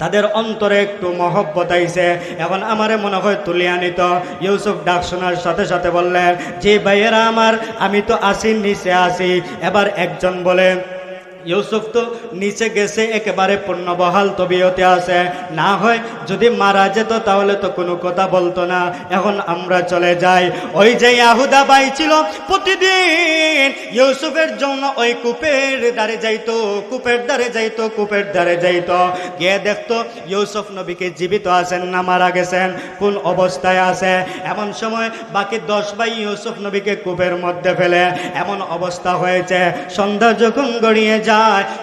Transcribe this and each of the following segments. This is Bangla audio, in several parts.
তাদের অন্তরে একটু মহব্বত আইছে। এখন আমারে মনে হয় তুলিয়া নিত। ইউসুফ ডাক শোনার সাথে সাথে বললেন, যে ভাইয়েরা আমার, আমি তো আসি, নিচে আসি। এবার একজন বলে, ইউসুফ তো নিচে গেছে, একেবারে পূর্ণবহাল তবিয়তে আছে, না হয় যদি মারা যেত তাহলে তো কোনো কথা বলতো না। এখন আমরা চলে যাই। ওই যে ইয়াহুদা ভাই ছিল, প্রতিদিন ইউসুফের জন্য ওই কূপের ধারে যাইতো, কূপের ধারে যাইতো, গিয়ে দেখতো ইউসুফ নবীকে জীবিত আছেন না মারা গেছেন, কোন অবস্থায় আছে। এমন সময় বাকি 10 ভাই ইউসুফ নবীকে কূপের মধ্যে ফেলে এমন অবস্থা হয়েছে। সন্ধ্যা যখন গড়িয়ে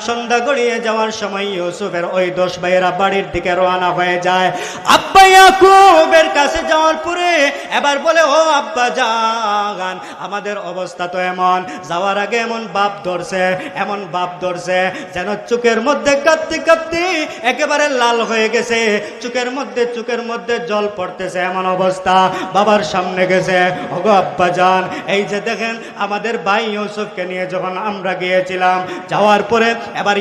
সন্ধ্যা গড়িয়ে যাওয়ার সময় ইউসুফের ওই 10 ভাইয়েরা বাড়ির দিকে রওনা হয়ে যায়। আব্বা ইয়াকুবের কাছে যাওয়ার পরে এবার বলে, ও আব্বা জান, আমাদের অবস্থা তো এমন, যাওয়ার আগে এমন বাপ ধরছে যেন চোখের মধ্যে কাঁদতে একেবারে লাল হয়ে গেছে, চোখের মধ্যে জল পড়তেছে, এমন অবস্থা। বাবার সামনে গেছে, ওগো আব্বা জান, এই যে দেখেন আমাদের ভাই ইউসুফকে নিয়ে যখন আমরা গিয়েছিলাম, যাওয়ার পরে এবার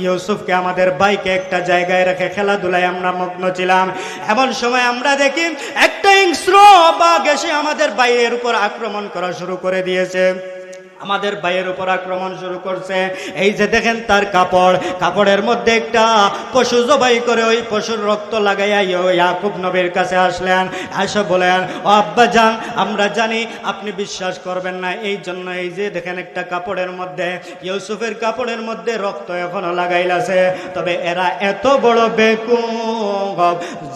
ইউসুফকে আমাদের ভাইকে একটা জায়গায় রেখে খেলাধুলায় আমরা মগ্ন ছিলাম। এমন সময় আমরা দেখি একটা হিংস্র বাঘ এসে আমাদের ভাইয়ের উপর আক্রমণ করা শুরু করে দিয়েছে। আমাদের ভাইয়ের উপর আক্রমণ শুরু করছে। এই যে দেখেন তার কাপড়ের মধ্যে একটা পশু জবাই করে ওই পশুর রক্ত লাগাইয়া ইয়াকুব নবীর কাছে আসলেন। আসা বলেন, ও আব্বা জান, আমরা জানি আপনি বিশ্বাস করবেন না, এই জন্য এই যে দেখেন একটা কাপড়ের মধ্যে, ইউসুফের কাপড়ের মধ্যে রক্ত এখনো লাগাইলাছে। তবে এরা এত বড় বেকুব,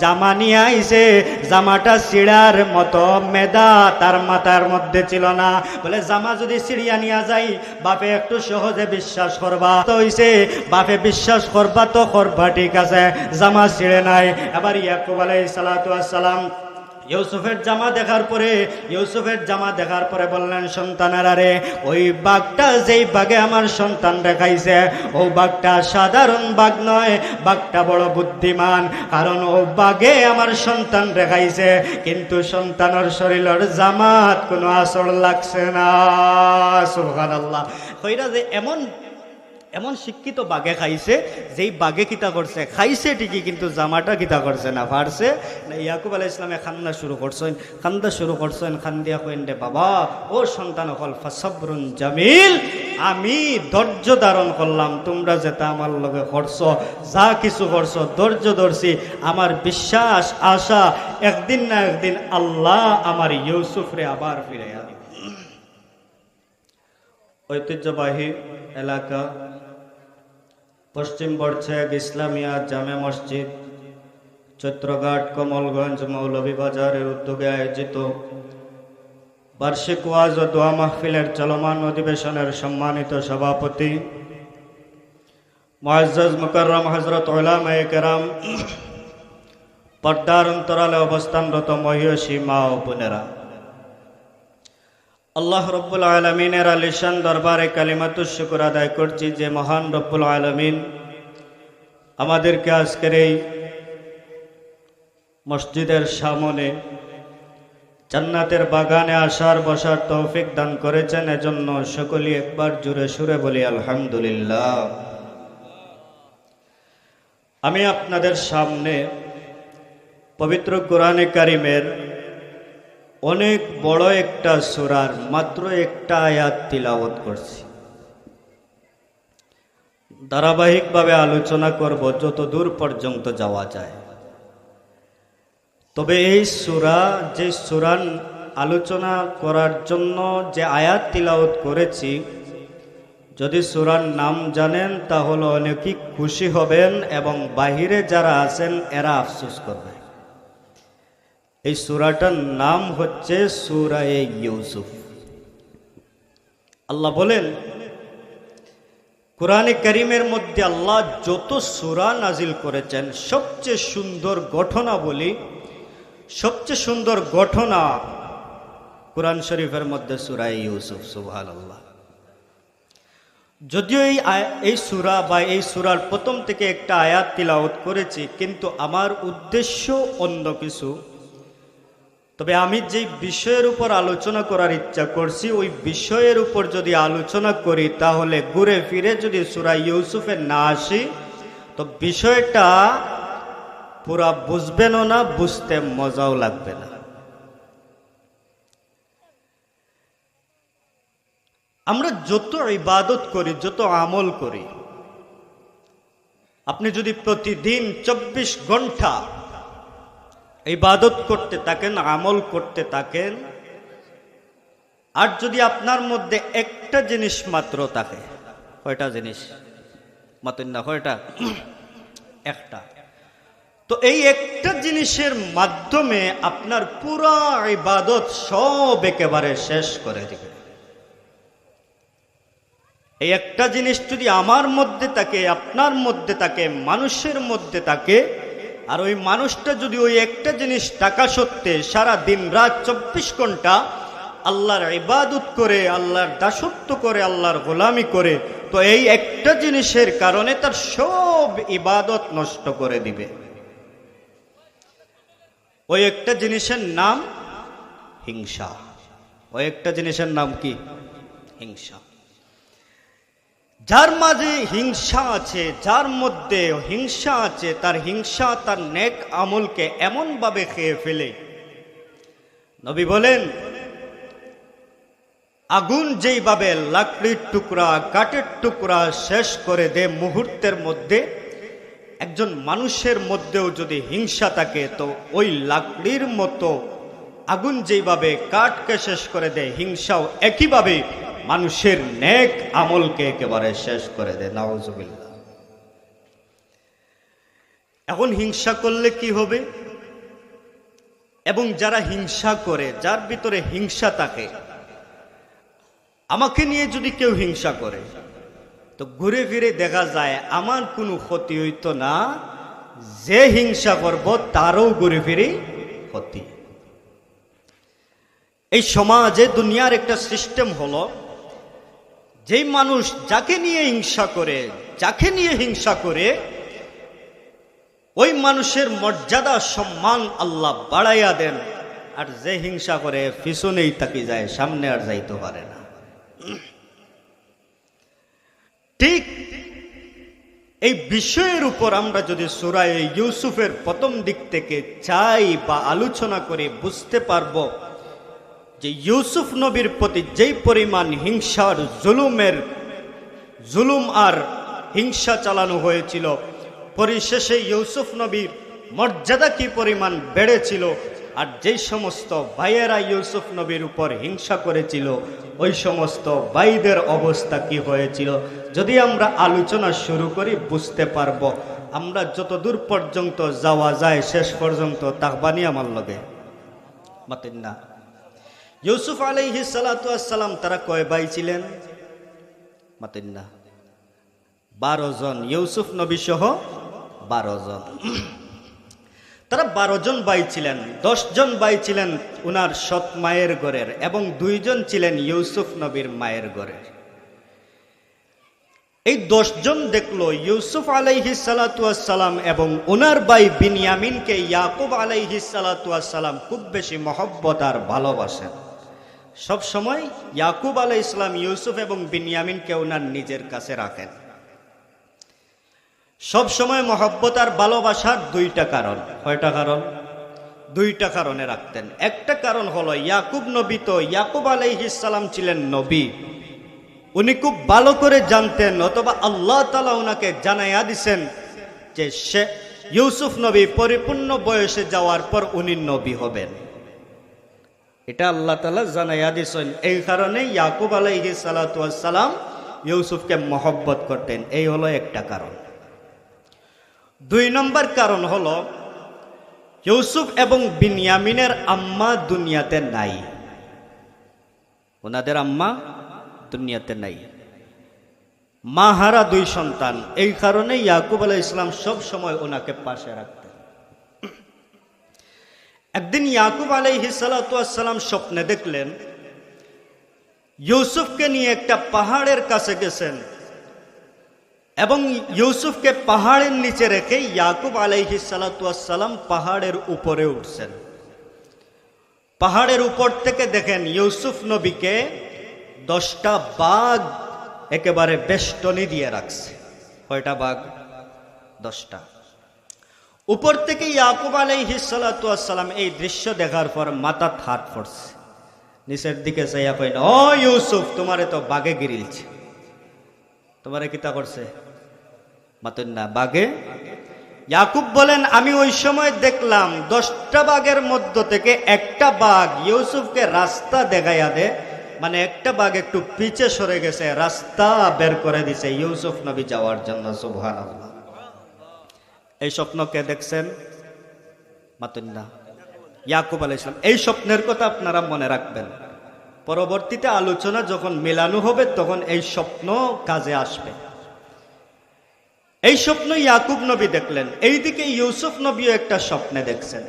জামা নিয়ে আইছে, জামাটা ছিঁড়ার মতো মেদা তার মাথার মধ্যে ছিল না। বলে জামা যদি ছিঁড়িয়া নিয়ে যাই, বাপে একটু সহজে বিশ্বাস করবা তো হইছে, বাপে বিশ্বাস করবা তো করবা, ঠিক আছে, জামা ছিঁড়ে নাই। এবার ইয়াকুব আলাইহিস সালাতু ওয়াস সালাম ইউসুফের জামা দেখার পরে বললেন, সন্তানেরা রে, ওই বাঘটা যেই বাঘে আমার সন্তান দেখাইছে, ও বাঘটা সাধারণ বাঘ নয়, বাঘটা বড় বুদ্ধিমান। কারণ ও বাঘে আমার সন্তান দেখাইছে, কিন্তু সন্তানের শরীরের জামাত কোনো আসর লাগছে না। সুবহানাল্লাহ। কইরা যে এমন শিক্ষিত বাঘে খাইছে, যেই বাঘে কিতা করছে, খাইছে ঠিকই, কিন্তু জামাটা কিতা করছে না, ফাড়ছে না। ইয়াকুব আলাইহিস সালামে কান্না শুরু করছেন, খান্দিয়া কইন, রে বাবা, ও সন্তান হল, ফাসাবরুন জামিল, আমি ধৈর্য ধারণ করলাম, তোমরা যেটা আমার লগে করছো, যা কিছু করছো, ধৈর্য ধরছি। আমার বিশ্বাস, আশা, একদিন না একদিন আল্লাহ আমার ইউসুফরে আবার ফিরে আনবে। ঐতিহ্যবাহী এলাকা পশ্চিম বর্ষেক ইসলামিয়া জামে মসজিদ, চৈত্রঘাট, কমলগঞ্জ, মৌলভীবাজারের উদ্যোগে আয়োজিত বার্ষিক ওয়াজ ও দোয়া মাহফিলের চলমান অধিবেশনের সম্মানিত সভাপতি মুআজ্জাজ মুকাররম হযরত উলামায়ে কেরাম, পর্দার অন্তরালে অবস্থানরত মহিয়সী মা ও বোনেরা, আল্লাহ রব্বুল আলমিনের আলিশান দরবারে কালিমাতুশ শুকর আদায় করছি যে মহান রব্বুল আলমিন আমাদেরকে আজকের এই মসজিদের সামনে জান্নাতের বাগানে আসার বসার তৌফিক দান করেছেন। এজন্য সকলেই একবার জোরে সুরে বলি আলহামদুলিল্লাহ। আমি আপনাদের সামনে পবিত্র কোরআনে কারিমের অনেক বড় একটা সূরার মাত্র একটা আয়াত তিলাওয়াত করছি। ধারাবাহিকভাবে আলোচনা করব যত দূর পর্যন্ত যাওয়া যায়। তবে এই সূরা, যে সূরার আলোচনা করার জন্য যে আয়াত তিলাওয়াত করেছি, যদি সূরার নাম জানেন তাহলে অনেকেই খুশি হবেন এবং বাহিরে যারা আছেন এরা আফসোস করবে। এই সূরাটার নাম হচ্ছে সূরা ইউসুফ। আল্লাহ বলেন, কোরআনে কারীমের মধ্যে আল্লাহ যত সূরা নাজিল করেছেন, সবচেয়ে সুন্দর ঘটনাবলী, সবচেয়ে সুন্দর ঘটনা কোরআন শরীফের মধ্যে সূরা ইউসুফ। সুবহানাল্লাহ। যদিও এই সূরা বা এই সূরার প্রথম থেকে একটা আয়াত তিলাওয়াত করেছি, কিন্তু আমার উদ্দেশ্য অন্য কিছু। তবে আমি যে বিষয়ের উপর আলোচনা করার ইচ্ছা করছি, ওই বিষয়ের উপর যদি আলোচনা করি তাহলে ঘুরে ফিরে যদি সূরা ইউসুফে না আসি তো বিষয়টা পুরা বুঝবেনও না, বুঝতে মজাও লাগবে না। আমরা যত ইবাদত করি, যত আমল করি, আপনি যদি প্রতিদিন 24 ঘন্টা ইবাদত করতে থাকেন, আমল করতে থাকেন, আর যদি আপনার মধ্যে একটা জিনিস মাত্র থাকে, কয়টা জিনিস মাত্র না, কয়টা? একটা। তো এই একটা জিনিসের মাধ্যমে আপনার পুরা ইবাদত সব একেবারে শেষ করে দিবে। এই একটা জিনিস যদি আমার মধ্যে থাকে, আপনার মধ্যে থাকে, মানুষের মধ্যে থাকে, আর ওই মানুষটা যদি ওই একটা জিনিস টাকা সত্ত্বে সারা দিন রাত 24 ঘন্টা আল্লাহর ইবাদত করে, আল্লাহর দাসত্ব করে, আল্লাহর গোলামি করে, তো এই একটা জিনিসের কারণে তার সব ইবাদত নষ্ট করে দিবে। ওই একটা জিনিসের নাম হিংসা। ওই একটা জিনিসের নাম কি? হিংসা। যার মাঝে হিংসা আছে, যার মধ্যে হিংসা আছে, তার হিংসা তার নেক আমলকে এমন ভাবে খেয়ে ফেলে, নবী বলেন আগুন যেইভাবে লাকড়ির টুকরা, কাঠের টুকরা শেষ করে দেয় মুহূর্তের মধ্যে, একজন মানুষের মধ্যেও যদি হিংসা থাকে, তো ওই লাকড়ির মতো আগুন যেইভাবে কাঠকে শেষ করে দেয়, হিংসাও একইভাবে মানুষের নেক আমলকে একেবারে শেষ করে দেয়। নাউজুবিল্লাহ। এখন হিংসা করলে কি হবে? এবং যারা হিংসা করে, যার ভিতরে হিংসা থাকে, আমাকে নিয়ে যদি কেউ হিংসা করে, তো ঘুরে ফিরে দেখা যায় আমার কোনো ক্ষতি হইতো না, যে হিংসা করব তারও ঘুরে ফিরে ক্ষতি। এই সমাজে দুনিয়ার একটা সিস্টেম হলো, যেই মানুষ যাকে নিয়ে হিংসা করে, যাকে নিয়ে হিংসা করে, ওই মানুষের মর্যাদা সম্মান আল্লাহ বাড়াইয়া দেন, আর যে হিংসা করে পিছনেই তাকি যায়, সামনে আর যাইতে পারে না। ঠিক এই বিষয়ের উপর আমরা যদি সূরা ইউসুফের প্রথম দিক থেকে চাই বা আলোচনা করে বুঝতে পারবো যে ইউসুফ নবীর প্রতি যেই পরিমাণ হিংসার জুলুম আর হিংসা চালানো হয়েছিল, পরিশেষে ইউসুফ নবীর মর্যাদা কি পরিমাণ বেড়েছিল, আর যেই সমস্ত ভাইয়েরা ইউসুফ নবীর উপর হিংসা করেছিল, ওই সমস্ত ভাইদের অবস্থা কি হয়েছিল, যদি আমরা আলোচনা শুরু করি বুঝতে পারবো। আমরা যত দূর পর্যন্ত যাওয়া যায় শেষ পর্যন্ত তাকবানি আমার লগে মাতেন না। ইউসুফ আলাইহিস সালাতু ওয়াস সালাম তারা কয় ভাই ছিলেন? মাতেন না, 12 জন। ইউসুফ নবী সহ 12 জন। তারা 12 জন ভাই ছিলেন। 10 জন ভাই ছিলেন উনার সৎ মায়ের ঘরের, এবং 2 জন ছিলেন ইউসুফ নবীর মায়ের ঘরের। এই 10 জন দেখলো ইউসুফ আলাইহিস সালাতু ওয়াস সালাম এবং উনার ভাই বিনিয়ামিনকে ইয়াকুব আলাইহিস সালাতু ওয়াস সালাম খুব বেশি মহব্বত আর ভালোবাসেন। সব সময় ইয়াকুব আলাইহিস সালাম ইউসুফ এবং বিনিয়ামিনকে উনার নিজের কাছে রাখেন। সব সময় মহব্বত আর ভালোবাসার 2টা কারণ। কয়টা কারণ? 2টা কারণে রাখতেন। একটা কারণ হলো ইয়াকুব নবী, তো ইয়াকুব আলাইহিস সালাম ছিলেন নবী, উনি খুব ভালো করে জানতেন, অথবা আল্লাহ তাআলা উনাকে জানাইয়া দিছেন যে সে ইউসুফ নবী পরিপূর্ণ বয়সে যাওয়ার পর উনি নবী হবেন। এটা আল্লাহ তাআলা জানাইয়া দিছেন। এই কারণে ইয়াকুব আলাইহিস সালাতু ওয়াস সালাম ইউসুফকে মহব্বত করতেন। এই হলো একটা কারণ। 2 নম্বর কারণ হলো ইউসুফ এবং বিনিয়ামিনের আম্মা দুনিয়াতে নাই। ওনাদের আম্মা দুনিয়াতে নাই, মা হারা 2 সন্তান। এই কারণে ইয়াকুব আলাইহিস সালাম সব সময় ওনাকে পাশে রাখতেন। একদিন ইয়াকুব আলাইহিস সালাতু ওয়াস সালাম স্বপ্নে দেখলেন ইউসুফকে নিয়ে একটা পাহাড়ের কাছে গেছেন, এবং ইউসুফকে পাহাড়ের নিচে রেখে ইয়াকুব আলাইহিস সালাতু ওয়াস সালাম পাহাড়ের উপরে উঠছেন। পাহাড়ের উপর থেকে দেখেন ইউসুফ নবীকে 10টা বাঘ একেবারে বেষ্টনী দিয়ে রাখছে। কয়টা বাঘ? 10টা। উপর থেকে ইয়াকুব আলাইহিস সালাতু ওয়াস সালাম এই দৃশ্য দেখার পর মাথা হাত পড়ছে, নিচের দিকে চাইয়া কই না, ও ইউসুফ, তোমারে তো বাঘে গিরিলছে। তোমারে কিতা করছে? মাতুন না, বাঘে। ইয়াকুব বলেন, আমি ওই সময় দেখলাম 10টা বাঘের মধ্য থেকে একটা বাঘ ইউসুফকে রাস্তা দেখাইয়া দে, মানে একটা বাঘ একটু পিছে সরে গেছে, রাস্তা বের করে দিছে ইউসুফ নবী যাওয়ার জন্য। সুবহানাল্লাহ। এই স্বপ্ন কে দেখছেন? মাতুন না, ইয়াকুব আলাইহিস সালাম। এই স্বপ্নের কথা আপনারা মনে রাখবেন, পরবর্তীতে আলোচনা যখন মেলানো হবে তখন এই স্বপ্ন কাজে আসবে। এই স্বপ্ন ইয়াকুব নবী দেখলেন, এইদিকে ইউসুফ নবীও একটা স্বপ্নে দেখছেন।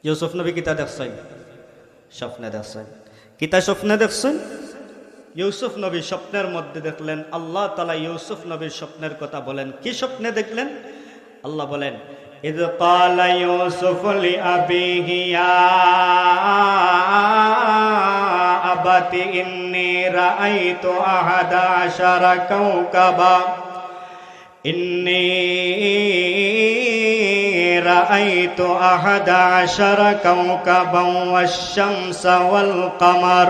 ইউসুফ নবী কিতা দেখছেন? স্বপ্নে দেখছেন। কিতা স্বপ্নে দেখছেন? ইউসুফ নবী স্বপ্নের মধ্যে দেখলেন, আল্লাহ তাআলা ইউসুফ নবীর স্বপ্নের কথা বলেন। কি স্বপ্নে দেখলেন? আল্লাহ বলেন, ইয ক্বালা ইউসুফ লিআবিহি ইয়া আবাতি ইন্নী রাআইতু আহাদা আশারা কাওকাবা ইন্নী রাআইতু আহাদা আশারা কাওকাবান ওয়াশ-শামসা ওয়াল কামার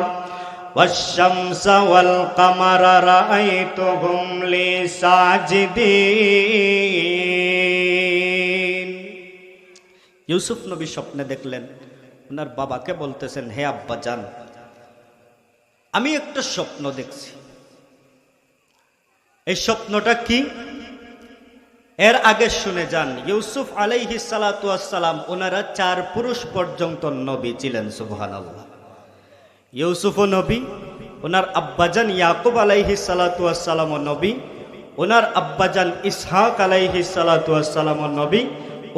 ওয়াশ-শামসা ওয়াল কামারা রাআইতুহুম লি সাজিদিন। ইউসুফ নবী স্বপ্নে দেখলেন, ওনার বাবাকে বলতেছেন, হে আব্বা জান, আমি একটা স্বপ্ন দেখছি। এই স্বপ্নটা কি? এর আগে শুনে যান, ইউসুফ আলাইহিস সালাতু ওয়াস সালাম ওনারা 4 পুরুষ পর্যন্ত নবী ছিলেন। সুবহানাল্লাহ। ইউসুফও নবী, ওনার আব্বাজান ইয়াকুব আলাইহিস সালাতু ওয়াস সালামও নবী, ওনার আব্বাজান ইসহাক আলাইহিস সালাতু ওয়াস সালামও নবী,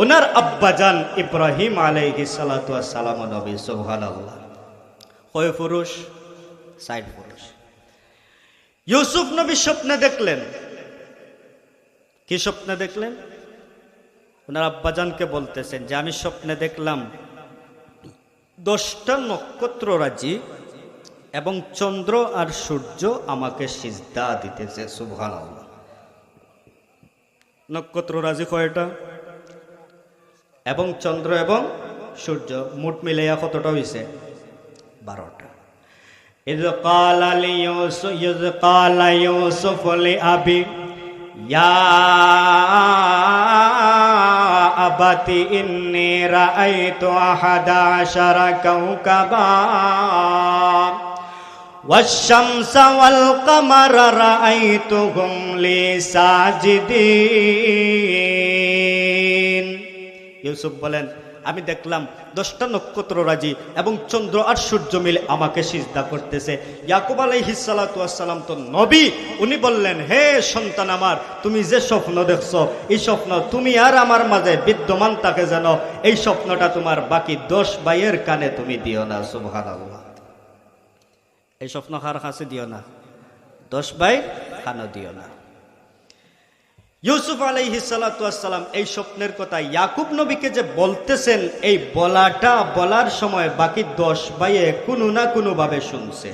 ওনার আব্বাজান ইব্রাহিম আলাইহিস সালাতু ওয়াস সালামও নবী। সুবহানাল্লাহ। কয় পুরুষ? 4 পুরুষ। ইউসুফ নবী স্বপ্নে দেখলেন। কি স্বপ্নে দেখলেন? ওনার আব্বাজানকে বলতেছেন যে আমি স্বপ্নে দেখলাম 10টা নক্ষত্ররাজি এবং চন্দ্র আর সূর্য আমাকে সিজদা দিতেছে। সুবহানাল্লাহ। নক্ষত্ররাজি কয়টা? এবং চন্দ্র এবং সূর্য মোট মিলাইয়া কতটা হইছে? 12টা। ইয ক্বালা ইউসুফ লিআবি ইয়া আবাতি ইন্নী রাআইতু আহাদা আশারা কাওকাবা ওয়াশ-শামসা ওয়াল কামারা রাআইতুহুম লি সাজিদিন। ইউসুফ বলেন, আমি দেখলাম 10টা নক্ষত্ররাজি এবং চন্দ্র আর সূর্য মিলে আমাকে সিজদা করতেছে। ইয়াকুব আলাইহিস সালাতু ওয়াস সালাম তো নবী, উনি বললেন, হে সন্তান আমার, তুমি যে স্বপ্ন দেখছো এই স্বপ্ন তুমি আর আমার মাঝে বিদ্যমান থাকে যেন, এই স্বপ্নটা তোমার বাকি 10 ভাইয়ের কানে তুমি দিও না। সুবহানাল্লাহ। এই স্বপ্ন কার কাছে দিও না? 10 ভাই কানে দিও না। ইউসুফ আলাইহিস সালাতু ওয়াস সালাম এই স্বপ্নের কথা ইয়াকুব নবীকে যে বলতেছেন, এই বলার সময় বাকি 10 ভাইয়ে কোনো না কোনো ভাবে শুনছে,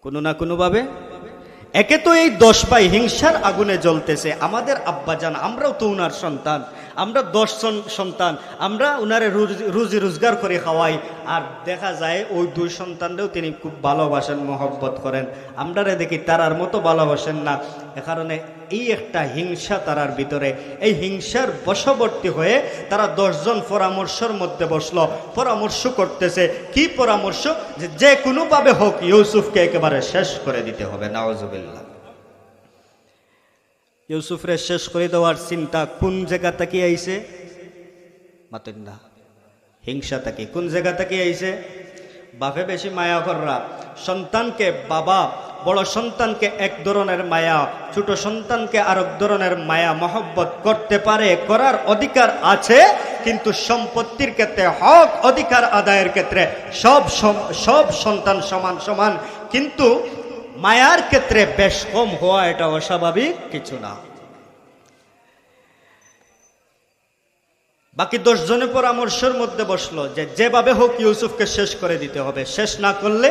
কোনো না কোনো ভাবে। একে তো এই 10 ভাই হিংসার আগুনে জ্বলতেছে, আমাদের আব্বাজান, আমরাও তো উনার সন্তান, আমরা 10 সন্তান, আমরা উনারে রুজি রোজগার করে খাওয়াই, আর দেখা যায় ওই 2 সন্তানরেও তিনি খুব ভালোবাসেন, মহব্বত করেন, আমরা দেখি তারার মতো ভালোবাসেন না। এ কারণে এই একটা হিংসা তারার ভিতরে, এই হিংসার বশবর্তী হয়ে তারা 10 জন পরামর্শের মধ্যে বসলো, পরামর্শ করতেছে। কি পরামর্শ? যে কোনোভাবে হোক ইউসুফকে একেবারে শেষ করে দিতে হবে। নাউজুবিল্লাহ। ইউসুফরে শেষ করে দেওয়ার চিন্তা কোন জায়গা থেকে আইছে? মাতেন না, হিংসা থেকে। কোন জায়গা থেকে আইছে? বাপে বেশি মায়া কররা, সন্তানকে বাবা বড় সন্তানকে এক ধরনের মায়া, ছোট সন্তানকে আরেক ধরনের মায়া মহব্বত করতে পারে, করার অধিকার আছে, কিন্তু সম্পত্তির ক্ষেত্রে, হক অধিকার আদায়ের ক্ষেত্রে সব সন্তান সমান সমান, কিন্তু মায়ার ক্ষেত্রে বেশ কম হওয়া এটা অস্বাভাবিক কিছু না। বাকি 10 জনের পরামর্শের মধ্যে বসলো যে যেভাবে হোক ইউসুফকে শেষ করে দিতে হবে, শেষ না করলে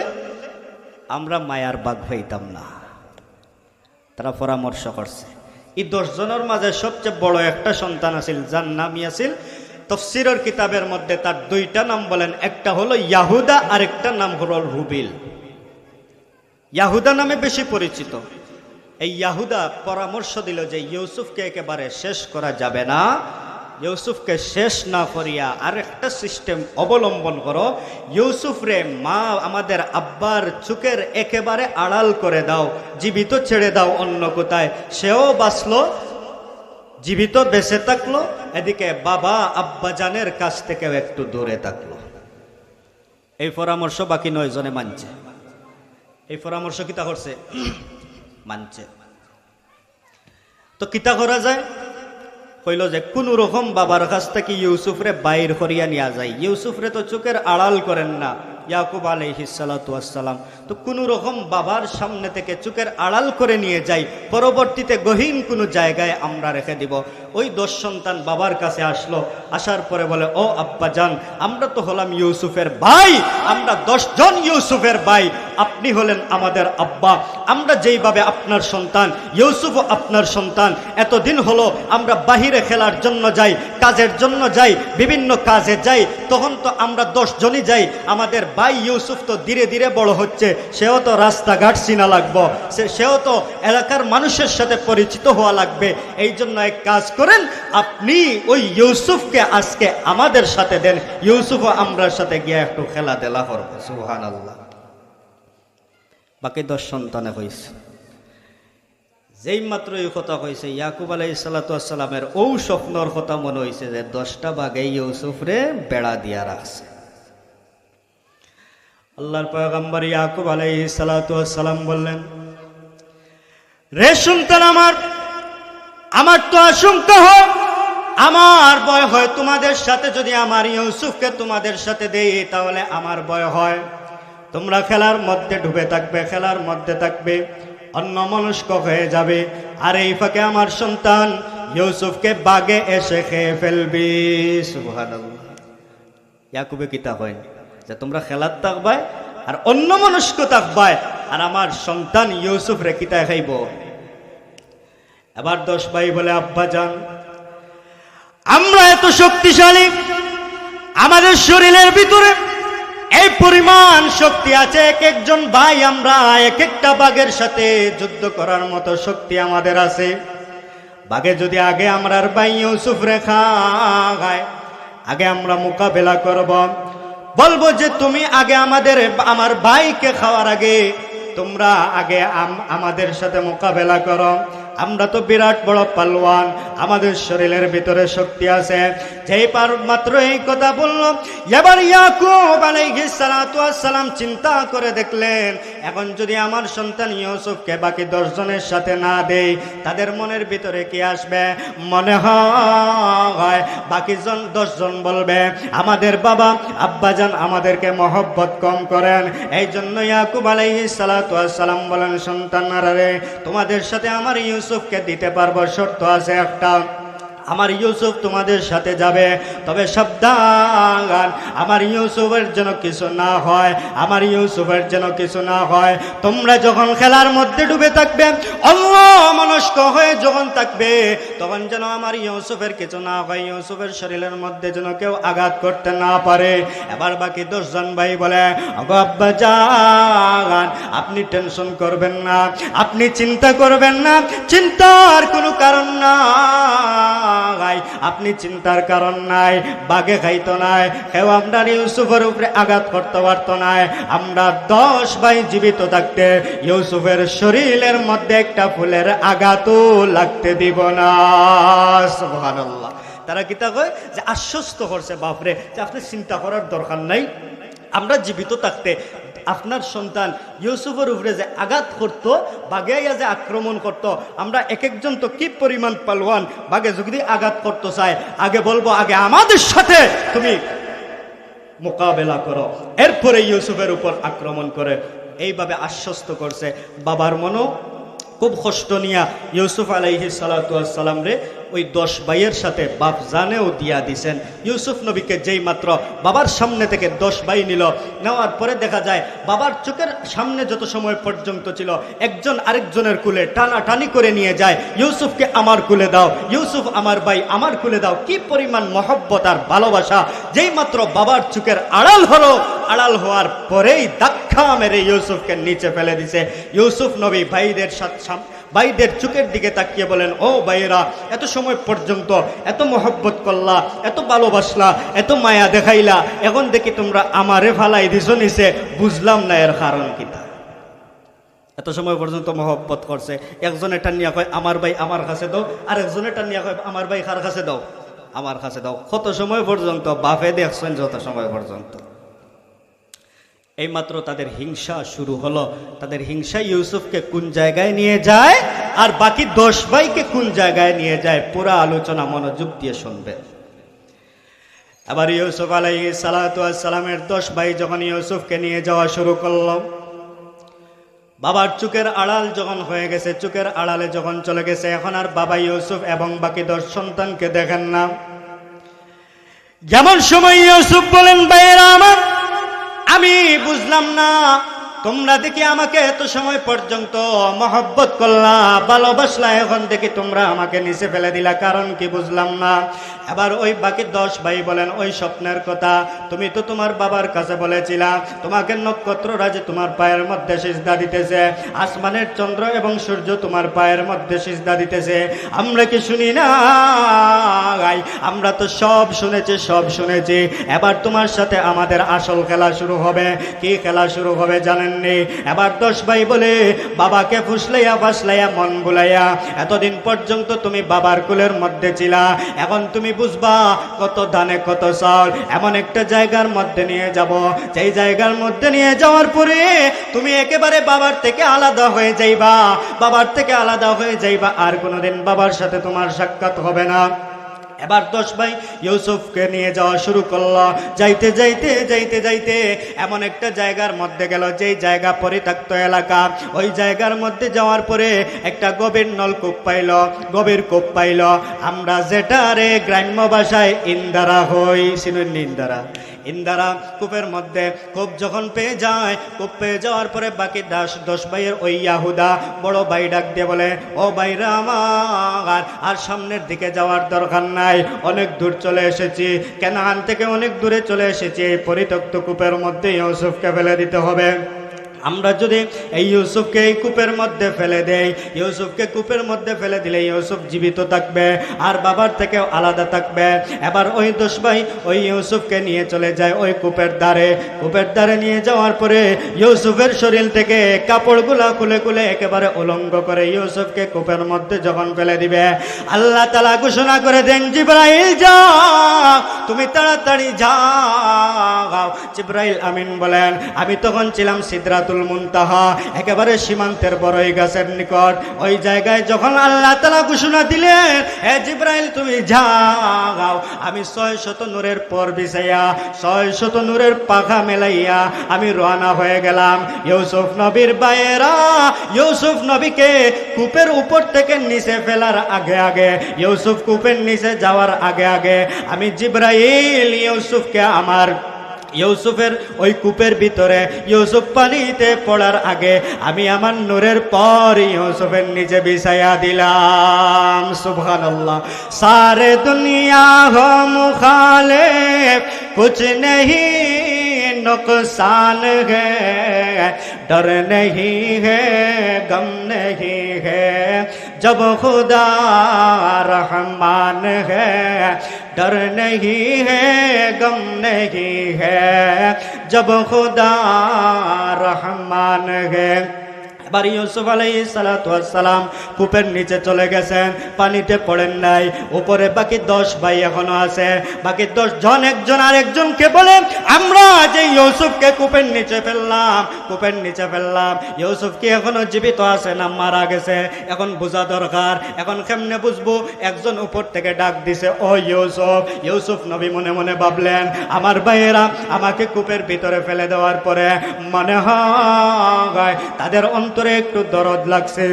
আমরা মায়ার ভাগ হইতাম না। তারা পরামর্শ করছে এই 10 জনের মাঝে সবচেয়ে বড় একটা সন্তান আছিল, যার নামই আছিল তাফসীরের কিতাবের মধ্যে তার 2টা নাম বলেন, একটা হলো ইয়াহুদা আর একটা নাম হলো রুবিল। ইয়াহুদা নামে বেশি পরিচিত। এই ইয়াহুদা পরামর্শ দিল যে ইউসুফকে একেবারে শেষ করা যাবে না, ইউসুফকে শেষ না করিয়া আরেকটা সিস্টেম অবলম্বন করো, ইউসুফ রে মা আমাদের আব্বার চোখের একেবারে আড়াল করে দাও, জীবিত ছেড়ে দাও অন্য কোথায়, সেও বাঁচলো, জীবিত বেঁচে থাকলো, এদিকে বাবা আব্বাজানের কাছ থেকেও একটু দূরে থাকলো। এই পরামর্শ বাকি 9 জনে মানছে। এই পরামর্শ কিতা করছে? মানছে। তো কিতা করা যায়? কইল যে কোন রকম বাবার কাছ থেকে ইউসুফরে বাইর করিয়া নিয়া যায়। ইউসুফরে তো চোখের আড়াল করেন না ইয়াকুব আলাইহিস সালাতু ওয়াস সালাম, তো কোন রকম বাবার সামনে থেকে চোখের আড়াল করে নিয়ে যাই, পরবর্তীতে গহীন কোনো জায়গায় আমরা রেখে দিব। ওই 10 সন্তান বাবার কাছে আসলো, আসার পরে বলে, ও আব্বাজান, আমরা তো হলাম ইউসুফের ভাই, আমরা 10 জন ইউসুফের ভাই, আপনি হলেন আমাদের আব্বা, আমরা যেইভাবে আপনার সন্তান, ইউসুফও আপনার সন্তান। এতদিন হলো আমরা বাহিরে খেলার জন্য যাই, কাজের জন্য যাই, বিভিন্ন কাজে যাই, তখন তো আমরা 10 জনই যাই, আমাদের ভাই ইউসুফ তো ধীরে ধীরে বড় হচ্ছে, সেও তো রাস্তাঘাট চিনা লাগবো, সেও তো এলাকার মানুষের সাথে পরিচিত হওয়া লাগবে। এই জন্য এক কাজ করেন, আপনি ওই ইউসুফকে আজকে আমাদের সাথে দেন, ইউসুফও আমরার সাথে গিয়ে একটু খেলাধুলা করবো। সুবহানাল্লাহ। বাকি 10 সন্তানে হয়েছে। যেই মাত্র এই কথা কইছে, ইয়াকুব আলাইহিস সালাতু ওয়াস সালামের ও স্বপ্নর কথা মনে হয়েছে যে 10টা বাঘে ইউসুফরে বেড়া দিয়া রাখছে। আল্লাহর পয়গম্বর ইয়াকুব আলাইহিস সালাতু ওয়াস সালাম বললেন, রে সন্তান আমার তো আশঙ্কা হয়, আমার ভয় হয় তোমাদের সাথে যদি আমার ইউসুফকে তোমাদের সাথে দেই, তাহলে আমার ভয় হয় তোমরা খেলার মধ্যে ডুবে থাকবে, খেলার মধ্যে থাকবে, অন্যমনস্ক হয়ে যাবে, আর এই ফাঁকে আমার সন্তান ইউসুফকে বাগে এসে খেয়ে ফেলবি। সুবহানাল্লাহ। ইয়াকুবে কিতা হয় যে তোমরা খেলার থাকবাই আর অন্যমনস্ক থাকবাই, আর আমার সন্তান ইউসুফ রে কিতা খাইব। এবার 10 ভাই বলে, আব্বাজান, আমরা এত শক্তিশালী, আমাদের শরীরের ভিতরে এই পরিমাণ শক্তি আছে, এক একজন ভাই আমরা এক একটা বাঘের সাথে যুদ্ধ করার মতো শক্তি আমাদের আছে। বাঘে যদি আগে আমরার ভাই ইউসুফ রেখা খায়, আগে আমরা মোকাবেলা করব, বলবো যে তুমি আগে আমার ভাইকে খাওয়ার আগে তোমরা আগে আমাদের সাথে মোকাবেলা করো, আমরা তো বিরাট বড় পালওয়ান, আমাদের শরীরের ভিতরে শক্তি আছে। যেই মাত্র এই কথা বলল, এবার ইয়াকুব আলাইহিস সালাতু ওয়াস সালাম চিন্তা করে দেখলেন, এখন যদি আমার সন্তান ইউসুফকে বাকি 10 জনের সাথে না দেই, তাদের মনের ভিতরে কি আসবে? মনে হয় বাকি 10 জন বলবে, আমাদের বাবা আব্বাজান আমাদেরকে মহব্বত কম করেন। এই জন্য ইয়াকুব আলাইহিস সালাতু ওয়াস সালাম বলেন, সন্তানরা রে, তোমাদের সাথে আমার ইউসুফকে দিতে পারবো, শর্ত আছে একটা, আমার ইউসুফ তোমাদের সাথে যাবে, তবে সাবধান, আমার ইউসুফের যেন কিছু না হয়, আমার ইউসুফের যেন কিছু না হয়। তোমরা যখন খেলার মধ্যে ডুবে থাকবে, অন্যমনস্ক হয়ে যখন থাকবে, তখন যেন আমার ইউসুফের কিছু না হয়, ইউসুফের শরীরের মধ্যে যেন কেউ আঘাত করতে না পারে। এবার বাকি 10 জন ভাই বলে, ওগো আব্বাজান, আপনি টেনশন করবেন না, আপনি চিন্তা করবেন না, চিন্তার কোনো কারণ না, আপনি চিন্তার কারণ নাই, বাগে খাইতো নাই, কেউ আপনার ইউসুফের উপরে আঘাত করতে পারতো না। আমরা 10 ভাই জীবিত থাকতে ইউসুফের শরীরের মধ্যে একটা ফুলের আঘাতও লাগতে দিব না। সুবহানাল্লাহ। তারা কিতা কয় যে আশ্বস্ত করছে বাপরে, যে আপনি চিন্তা করার দরকার নাই, আমরা জীবিত থাকতে আপনার সন্তান ইউসুফের উপরে যে আঘাত করতো, বাঘে যে আক্রমণ করতো, আমরা এক একজন তো কি পরিমাণ পালওয়ান, বাঘে যদি আঘাত করতে চায়, আগে বলবো আগে আমাদের সাথে তুমি মোকাবেলা করো, এরপরে ইউসুফের উপর আক্রমণ করে। এইভাবে আশ্বস্ত করছে। বাবার মনও খুব কষ্ট নিয়া ইউসুফ আলাইহিস সালাতু ওয়াস সালাম রে ওই 10 ভাইয়ের সাথে বাপ জানেও দিয়া দিছেন। ইউসুফ নবীকে যেই মাত্র বাবার সামনে থেকে 10 ভাই নিল, নেওয়ার পরে দেখা যায় বাবার চোখের সামনে যত সময় পর্যন্ত ছিল একজন আরেকজনের কুলে টানাটানি করে নিয়ে যায়, ইউসুফকে আমার কুলে দাও, ইউসুফ আমার ভাই আমার কুলে দাও। কি পরিমাণ মহব্বত আর ভালোবাসা! যেই মাত্র বাবার চোখের আড়াল হলো, আড়াল হওয়ার পরেই ধাক্কা মেরে ইউসুফকে নিচে ফেলে দিছে। ইউসুফ নবী ভাইদের চোখের দিকে তাকিয়ে বলেন, ও ভাইয়েরা, এত সময় পর্যন্ত এত মহব্বত করলা, এত ভালোবাসলা, এত মায়া দেখাইলা, এখন দেখি তোমরা আমারে ফালাই দিছো নিচে, বুঝলাম না এর কারণ কিতা। এত সময় পর্যন্ত মহব্বত করছে, একজনে টানিয়া কয় আমার ভাই আমার কাছে দাও, আর একজনে টানিয়া কয় আমার ভাই কার কাছে দাও, আমার কাছে দাও। কত সময় পর্যন্ত বাপে দেখছেন, যত সময় পর্যন্ত। এইমাত্র তাদের হিংসা শুরু হলো। তাদের হিংসা ইউসুফকে কোন জায়গায় নিয়ে যায় আর বাকি 10 ভাইকে কোন জায়গায় নিয়ে যায়, পুরা আলোচনা মনোযোগ দিয়ে শুনবেন। আবার ইউসুফ আলাইহিস সালাতু ওয়াস সালামের 10 ভাই যখন ইউসুফকে নিয়ে যাওয়া শুরু করলো, বাবার চোখের আড়াল যখন হয়ে গেছে, চোখের আড়ালে যখন চলে গেছে, এখন আর বাবা ইউসুফ এবং বাকি 10 সন্তানকে দেখেন না। যেমন সময় ইউসুফ বলেন, ভাইয়েরা আমার, আমি বুঝলাম না, তোমরা দেখি আমাকে এত সময় পর্যন্ত মহব্বত করলা, ভালোবাসলা, এখন দেখি তোমরা আমাকে নিচে ফেলে দিলা, কারণ কি বুঝলাম না। এবার ওই বাকি 10 ভাই বলেন, ওই স্বপ্নের কথা তুমি তো তোমার বাবার কাছে বলেছিলা, তোমাকে নক্ষত্ররা যে তোমার পায়ের মধ্যে সিজদা দিতেছে, আসমানের চন্দ্র এবং সূর্য তোমার পায়ের মধ্যে সিজদা দিতেছে, আমরা কি শুনি না? আমরা তো সব শুনেছি, সব শুনেছি। এবার তোমার সাথে আমাদের আসল খেলা শুরু হবে। কি খেলা শুরু হবে জানেননি? এবার 10 ভাই বলে, বাবাকে ফুসলাইয়া ফাসলাইয়া মন বুলাইয়া, এতদিন পর্যন্ত তুমি বাবার কুলের মধ্যে ছিলা, এখন তুমি বুঝবা কত ধানে কত চাল। এমন একটা জায়গার মধ্যে নিয়ে যাব, যেই জায়গার মধ্যে নিয়ে যাওয়ার পরে তুমি একেবারে বাবার থেকে আলাদা হয়ে যাইবা, বাবার থেকে আলাদা হয়ে যাইবা, আর কোনোদিন বাবার সাথে তোমার সাক্ষাৎ হবে না। এবার 10 ভাই ইউসুফকে নিয়ে যাওয়া শুরু করলো। যাইতে যাইতে যাইতে যাইতে এমন একটা জায়গার মধ্যে গেল, যেই জায়গা পরিত্যক্ত এলাকা। ওই জায়গার মধ্যে যাওয়ার পরে একটা গভীর নলকূপ পাইল, গভীর কূপ পাইল। আমরা যেটারে গ্রাম্য ভাষায় ইন্দারা হই, শুনুন ইন্দারা, ইন্দারা কূপের মধ্যে কূপ যখন পেয়ে যায়, কূপ পেয়ে যাওয়ার পরে বাকি 10 ভাইয়ের ওই ইয়াহুদা বড় ভাই ডাক দিয়ে বলে, ও ভাইরা আমার, আর সামনের দিকে যাওয়ার দরকার নাই, অনেক দূর চলে এসেছি, কেনান থেকে অনেক দূরে চলে এসেছি, এই পরিত্যক্ত কূপের মধ্যে ইউসুফকে ফেলে দিতে হবে। আমরা যদি এই ইউসুফকে এই কূপের মধ্যে ফেলে দেই, ইউসুফকে কূপের মধ্যে ফেলে দিলে ইউসুফ জীবিত থাকবে আর বাবার থেকেও আলাদা থাকবে। এবার ওই 10 ভাই ওই ইউসুফকে নিয়ে চলে যায় ওই কূপের ধারে। কূপের ধারে নিয়ে যাওয়ার পরে ইউসুফের শরীর থেকে কাপড়গুলা খুলে খুলে একেবারে উলঙ্গ করে ইউসুফকে কূপের মধ্যে যখন ফেলে দিবে, আল্লাহ তাআলা ঘোষণা করে দেন, জিবরাইল যাও, তুমি তাড়াতাড়ি যাও। জিবরাইল আমিন বলেন, আমি তখন ছিলাম সিদরাতুল মুনতাহা, একেবারে সীমান্তের বড়ই গাছের নিকট। ওই জায়গায় যখন আল্লাহ তাআলা ঘোষণা দিলেন, হে জিবরাইল তুমি যাও, আমি 600 নূরের পর বিছাইয়া 600 নূরের পাখা মেলাইয়া আমি রওনা হয়ে গেলাম। ইউসুফ নবীর ভাইয়েরা, ইউসুফ নবীকে কূপের উপর থেকে নিচে ফেলার আগে আগে, ইউসুফ কূপের নিচে যাওয়ার আগে আগে আমি জিবরাইল ইউসুফের ওই কূপের ভিতরে, ইউসুফ পানিতে পড়ার আগে আমি আমার নূরের পর ইউসুফের নিচে বিছাইয়া দিলাম। সুবহানাল্লাহ। সারে দুনিয়া হো মুখালিফ, কুছ নেহি नुकसान है, डर नहीं है, गम नहीं है, जब खुदा रहमान है, डर नहीं है, गम नहीं है, जब खुदा रहमान है। এবার ইউসুফ আলাইহিস সালাতু ওয়াস সালাম কূপের নিচে চলে গেছেন, পানিতে পড়েন নাই। উপরে বাকি 10 ভাই এখনো আছে। বাকি 10 জন একজন আরেকজনকে বলে, আমরা যে ইউসুফকে কূপের নিচে ফেললাম, ইউসুফ কি এখনো জীবিত আছে না মারা গেছে? এখন বোঝা দরকার। এখন কেমনে বুঝবো? একজন উপর থেকে ডাক দিছে, ও ইউসুফ। ইউসুফ নবী মনে মনে ভাবলেন, আমার ভাইয়েরা আমাকে কূপের ভিতরে ফেলে দেওয়ার পরে মনে হয় তাদের অন্তরে একটু দরদ লাগছে,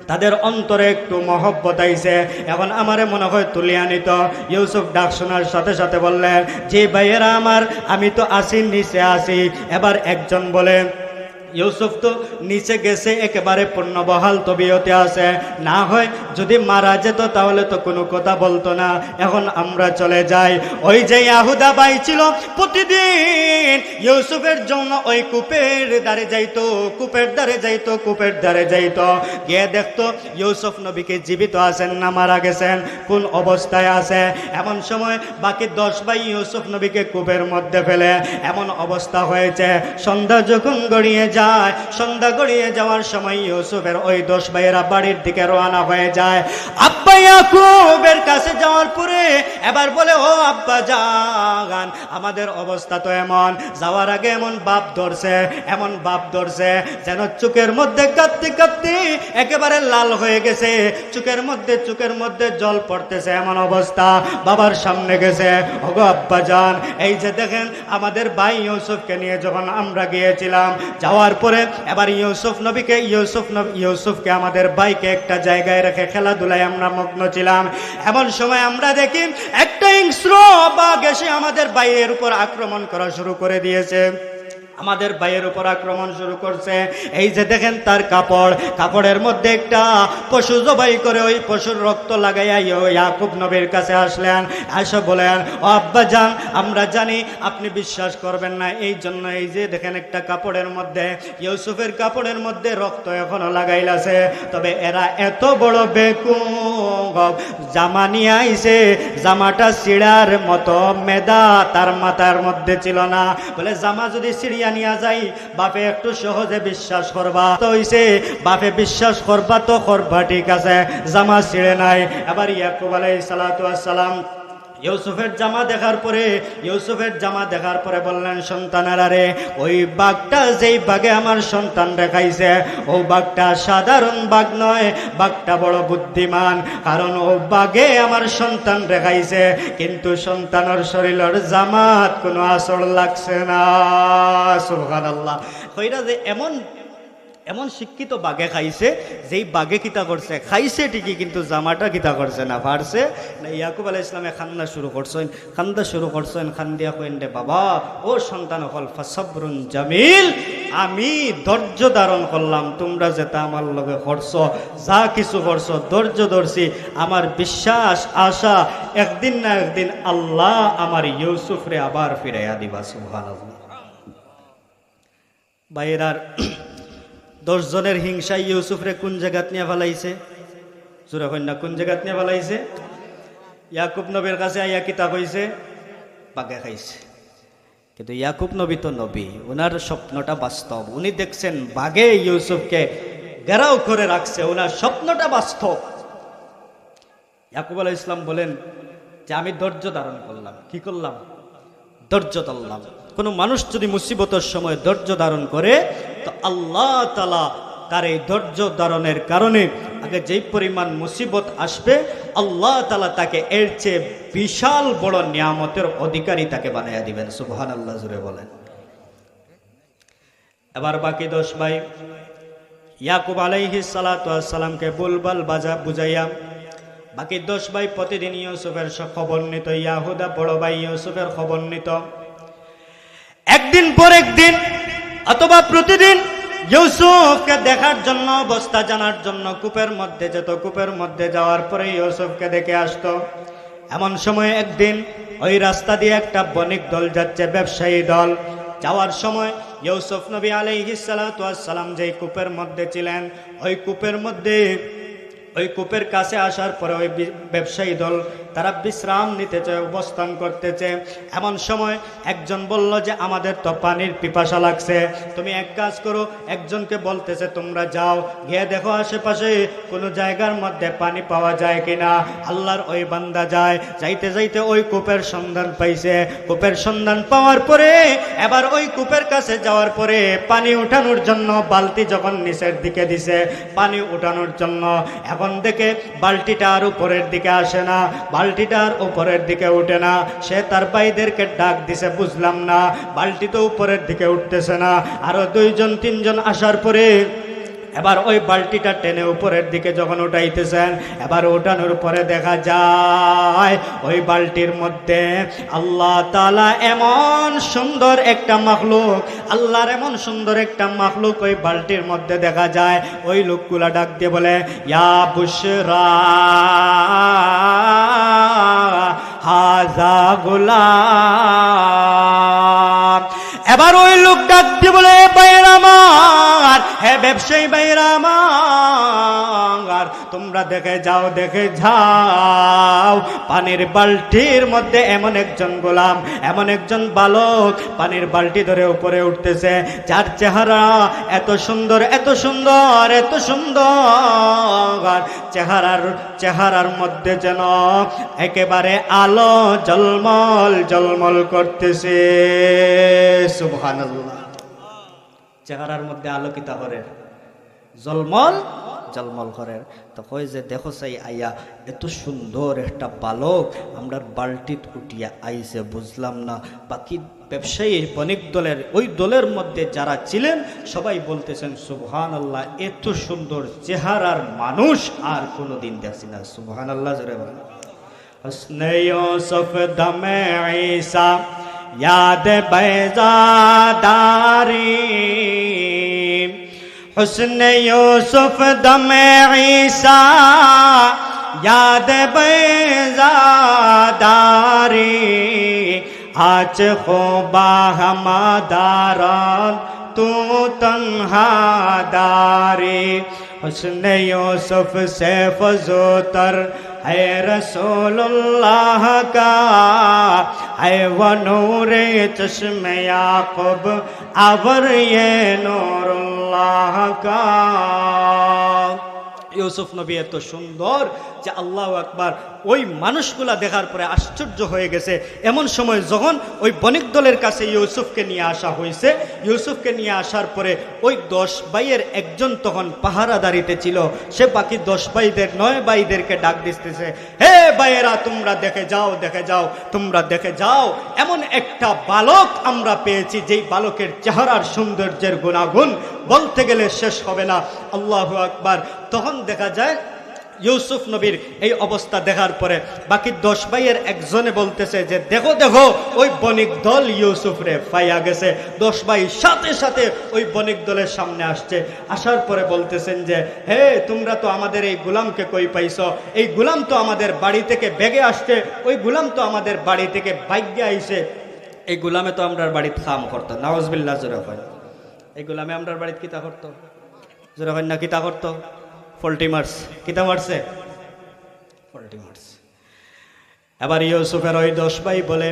তাদের অন্তরে একটু মহব্বত আইছে। এখন আমারে মনে হয় তুলিয়া নিত। ইউসুফ ডাক শোনার সাথে সাথে বললেন, যে ভাইয়েরা আমার, আমি তো আসি, নিচে আসি। এবার একজন বলে, ইউসুফ তো নিচে গেছে, একেবারে পূর্ণবহাল তবিয়তে আছে, না হয় যদি মারা যেত তাহলে তো কোনো কথা বলতো না। এখন আমরা চলে যাই। ওই যে ইয়াহুদা ভাই ছিল, প্রতিদিন ইউসুফের জন্য ওই কূপের ধারে যাইতো, কূপের ধারে যাইতো, কূপের ধারে যাইতো, গিয়ে দেখতো ইউসুফ নবীকে জীবিত আছেন না মারা গেছেন, কোন অবস্থায় আছে। এমন সময় বাকি 10 ভাই ইউসুফ নবীকে কূপের মধ্যে ফেলে এমন অবস্থা হয়েছে। সন্ধ্যা যখন গড়িয়ে যায়, সন্ধ্যা গড়িয়ে যাওয়ার সময় ইউসুফের ওই 10 ভাইয়েরা বাড়ির দিকে রওনা হয়ে যায়। আব্বা ইয়াকুবের কাছে যাওয়ার পরে এবার বলে, ও আব্বা জান, আমাদের অবস্থা তো এমন, যাওয়ার আগে এমন বাপ ধরছে, এমন বাপ ধরছে যেন চোখের মধ্যে কাঁদতে কাঁদতে একেবারে লাল হয়ে গেছে, চোখের মধ্যে জল পড়তেছে, এমন অবস্থা। বাবার সামনে গেছে, ওগো আব্বা জান, এই যে দেখেন আমাদের ভাই ইউসুফকে নিয়ে যখন আমরা গিয়েছিলাম, যাওয়ার পরে এবার ইউসুফকে আমাদের ভাইকে একটা জায়গায় রেখে খেলাধুলায় আমরা মগ্ন ছিলাম। এমন সময় আমরা দেখি একটা হিংস্র বাঘ এসে আমাদের ভাইয়ের উপর আক্রমণ করা শুরু করে দিয়েছে, আমাদের ভাইয়ের উপর আক্রমণ শুরু করছে। এই যে দেখেন তার কাপড়ের মধ্যে একটা পশু জবাই করে ওই পশুর রক্ত লাগাইয়া ইয়াকুব নবীর কাছে আসলেন। আসা বলেন, ও আব্বা জান, আমরা জানি আপনি বিশ্বাস করবেন না, এই জন্য এই যে দেখেন একটা কাপড়ের মধ্যে, ইউসুফের কাপড়ের মধ্যে রক্ত এখনো লাগাইলাছে। তবে এরা এত বড় বেকুব, জামা নিয়ে আইছে, জামাটা সিঁড়ার মতো মেদা তার মাথার মধ্যে ছিল না। বলে জামা যদি সিঁড়িয়া নিয়ে যাই, বাপে একটু সহজে বিশ্বাস করবা, তো হইছে বাপে বিশ্বাস করবা তো করবা, ঠিক আছে, জামা ছিঁড়ে নাই। আবার ইয়াকুব আলাইহিস সালাতু ওয়াস সালাম ইউসুফের জামা দেখার পরে বললেন, সন্তানেরা রে, ওই বাঘটা যেই বাঘে আমার সন্তান রেখাইছে, ও বাঘটা সাধারণ বাঘ নয়, বাঘটা বড় বুদ্ধিমান, কারণ ও বাঘে আমার সন্তান রেখাইছে, কিন্তু সন্তানের শরীরের জামাত কোনো আসর লাগছে না। সুবহানাল্লাহ। কইরা যে এমন শিক্ষিত বাঘে খাইছে, যেই বাঘে কিতা করছে, খাইছে ঠিকই, কিন্তু জামাটা কিতা করছে না, পারছে না। ইয়াকুব আলাইহিস সালামে খান্দা শুরু করছেন, খান্দিয়া কইন, রে বাবা, ও সন্তান হল, ফাসাবরুন জামিল, আমি ধৈর্য ধারণ করলাম, তোমরা যেটা আমার লগে করছো, যা কিছু করছো, ধৈর্য ধরছি, আমার বিশ্বাস আশা একদিন না একদিন আল্লাহ আমার ইউসুফরে আবার ফিরাইয়া দিবা। সুবহানাল্লাহ। বাইরার 10 জনের হিংসায় ইউসুফরে কোন জায়গাত নিয়ে ফেলাইছে? জোরে কন্যা, কোন জায়গাত নিয়ে ফেলাইছে? ইয়াকুব নবীর কাছে আইয়া কিতাব হইছে, বাঘে খাইছে। কিন্তু ইয়াকুব নবী তো নবী, ওনার স্বপ্নটা বাস্তব। উনি দেখছেন বাঘে ইউসুফকে ঘেরাও করে রাখছে, ওনার স্বপ্নটা বাস্তব। ইয়াকুব আলাইহিস সালাম বলেন যে আমি ধৈর্য ধারণ করলাম। কি করলাম? ধৈর্য ধরলাম। কোনো মানুষ যদি মুসিবতের সময় ধৈর্য ধারণ করে, তো আল্লাহ তাআলা তার এই ধৈর্য ধারণের কারণে আগে যেই পরিমাণ মুসিবত আসবে, আল্লাহ তাআলা তাকে এর চেয়ে বিশাল বড় নিয়ামতের অধিকারী তাকে বানাইয়া দিবেন। সুবহানাল্লাহ, জুড়ে বলেন। এবার বাকি 10 ভাই ইয়াকুব আলাইহিস সালাতু ওয়াস সালামকে বুলবাল বুঝাইয়া বাকি 10 ভাই প্রতিদিন ইউসুফের খবর নিত। ইয়াহুদা বড় ভাই ইউসুফের খবর নিত, একদিন পর একদিন অথবা প্রতিদিন ইউসুফকে দেখার জন্য, অবস্থা জানার জন্য কূপের মধ্যে যেত। কূপের মধ্যে যাওয়ার পরে ইউসুফকে দেখে আসতো। এমন সময় একদিন ওই রাস্তা দিয়ে একটা বণিক দল যাচ্ছে, ব্যবসায়ী দল। যাওয়ার সময় ইউসুফ নবী আলাইহিস সালাতু ওয়াস সালাম যেই কূপের মধ্যে ছিলেন, ওই কূপের কাছে আসার পরে ওই ব্যবসায়ী দল তারা বিশ্রাম নিতেছে, অবস্থান করতেছে। এমন সময় একজন বলল যে আমাদের তো পানির পিপাসা লাগছে, তুমি এক কাজ করো, একজনকে বলতেছে তোমরা যাও, গিয়ে দেখো আশেপাশে কোনো জায়গার মধ্যে পানি পাওয়া যায় কিনা। আল্লাহর ওই বান্দা যাইতে যাইতে ওই কূপের সন্ধান পাইছে। কূপের সন্ধান পাওয়ার পরে এবার ওই কূপের কাছে যাওয়ার পরে পানি উঠানোর জন্য বালতি যখন নিচের দিকে দিছে, পানি উঠানোর জন্য, এখন দেখে বালতিটা আর উপরের দিকে আসে না, বালতিটা আর উপরের দিকে উঠে না। সে তার ভাইদেরকে ডাক দিছে, বুঝলাম না, বালতি তো উপরের দিকে উঠতেছে না। আরো 2 জন 3 জন আসার পরে এবার ওই বালতিটা টেনে উপরের দিকে যখন উঠাইতেছেন, এবার উঠানোর পরে দেখা যায় ওই বালতির মধ্যে আল্লাহ তাআলা এমন সুন্দর একটা মাখলুক, আল্লাহর এমন সুন্দর একটা মাখলুক ওই বালতির মধ্যে দেখা যায়। ওই লোকগুলা ডাক দিয়ে বলে, ইয়া বুশরা হাযা গুলাম। এবার ওই লোক ডাক দিয়ে বলে, ভাইরা আমার, হে ব্যবসায়ী ভাইরা আমার, তোমরা দেখে যাও, দেখে যাও, পানির বালতির মধ্যে এমন একজন গোলাম, এমন একজন বালক পানির বালতি ধরে উপরে উঠতেছে, যার চেহারা এত সুন্দর, এত সুন্দর, এত সুন্দর, চেহারার মধ্যে যেন একেবারে আলো জলমল জলমল করতেছে। সুবহানাল্লাহ। চেহারার মধ্যে আলোকিত করে, জলমল জলমল করে। তো কই যে দেখো সাই আইয়া এত সুন্দর একটা বালক আমরা বালতিত উঠিয়া আইছে, বুঝলাম না। বাকি ব্যবসায়ী বণিক দলের ওই দলের মধ্যে যারা ছিলেন সবাই বলতেছেন সুবহানাল্লাহ, এত সুন্দর চেহারার মানুষ আর কোনোদিন দেখছি না। সুবহানাল্লাহ জোরে বলেন। হুসনে ইউসুফ দমে ঈসা याद बैज़ादारी, हुस्न यूसुफ दमे ईसा याद बैज़ादारी, आज खुबा हमादारान तू तन्हादारी, हुस्न यूसुफ से फजोतर है रसूलुल्लाह का, है वो नूरे चश्मे याकूब अवर ये नूरुल्लाह का। ইউসুফ নবী এত সুন্দর যে আল্লাহু আকবার, ওই মানুষগুলা দেখার পরে আশ্চর্য হয়ে গেছে। এমন সময় যখন ওই বণিক দলের কাছে ইউসুফকে নিয়ে আসা হয়েছে, ইউসুফকে নিয়ে আসার পরে ওই 10 ভাইয়ের একজন তখন পাহারাদারিতে ছিল, সে বাকি 10 ভাইদের 9 ভাইদেরকে ডাক দিতেছে, হে ভাইয়েরা, তোমরা দেখে যাও, দেখে যাও, তোমরা দেখে যাও, এমন একটা বালক আমরা পেয়েছি যেই বালকের চেহারার সৌন্দর্যের গুণাগুণ বলতে গেলে শেষ হবে না। আল্লাহু আকবার। তখন দেখা যায় ইউসুফ নবীর এই অবস্থা দেখার পরে বাকি 10 ভাইয়ের একজনে বলতেছে যে দেখো দেখো, ওই বণিক দল ইউসুফ রে পাইয়া গেছে। 10 ভাই সাথে সাথে ওই বণিক দলের সামনে আসছে, আসার পরে বলতেছেন যে হে, তোমরা তো আমাদের এই গোলামকে কই পাইছো? এই গোলাম তো আমাদের বাড়ি থেকে বেগে আসছে, ওই গোলাম তো আমাদের বাড়ি থেকে বাইকে আইছে, এই গোলামে তো আমরার বাড়িতে কাম করতো। নাউজুবিল্লাহ জোরে হয়। এই গোলামে আমরার বাড়িতে কিতা করতো? জোরে হয় না, কিতা করতো? ফল্টি মার্স। কিতা মারছে? ফল্টি মার্স। এবার ইউসুফের ওই 10 ভাই বলে,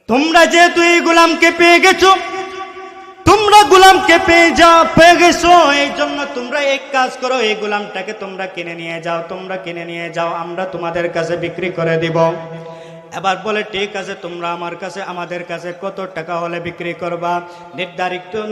তোমরা যেহেতু এই গোলামকে পেয়ে গেছো, তোমরা গোলামকে পেয়ে গেছো, এই জন্য তোমরা এক কাজ করো, এই গোলামটাকে তোমরা কিনে নিয়ে যাও, তোমরা কিনে নিয়ে যাও, আমরা তোমাদের কাছে বিক্রি করে দিব। এবার বলে ঠিক আছে, তোমরা আমার কাছে, আমাদের কাছে কত টাকা হলে বিক্রি করবা?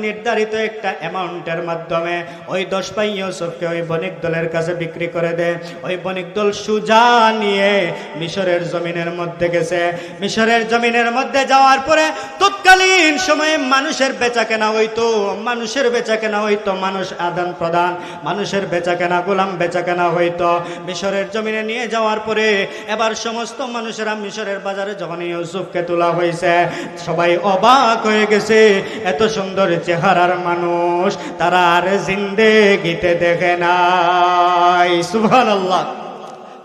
নির্ধারিত একটা অ্যামাউন্টের মাধ্যমে ওই 10 ভাই ইউসুফকে ওই বণিক দলের কাছে বিক্রি করে দেয়। ওই বণিক দল সুজা নিয়ে মিশরের জমিনের মধ্যে গেছে। মিশরের জমিনের মধ্যে যাওয়ার পরে তৎকালীন সময়ে মানুষের বেচা কেনা হইতো, মানুষের বেচা কেনা হইতো, মানুষ আদান প্রদান, মানুষের বেচা কেনা, গোলাম বেচা কেনা হইতো। মিশরের জমিনে নিয়ে যাওয়ার পরে এবার সমস্ত মানুষেরা মিশরের বাজারে যখন ইউসুফকে তোলা হয়েছে, সবাই অবাক হয়ে গেছে। এত সুন্দর চেহারার মানুষ তারা আর জিন্দেগিতে দেখে নাই। সুবহানাল্লাহ।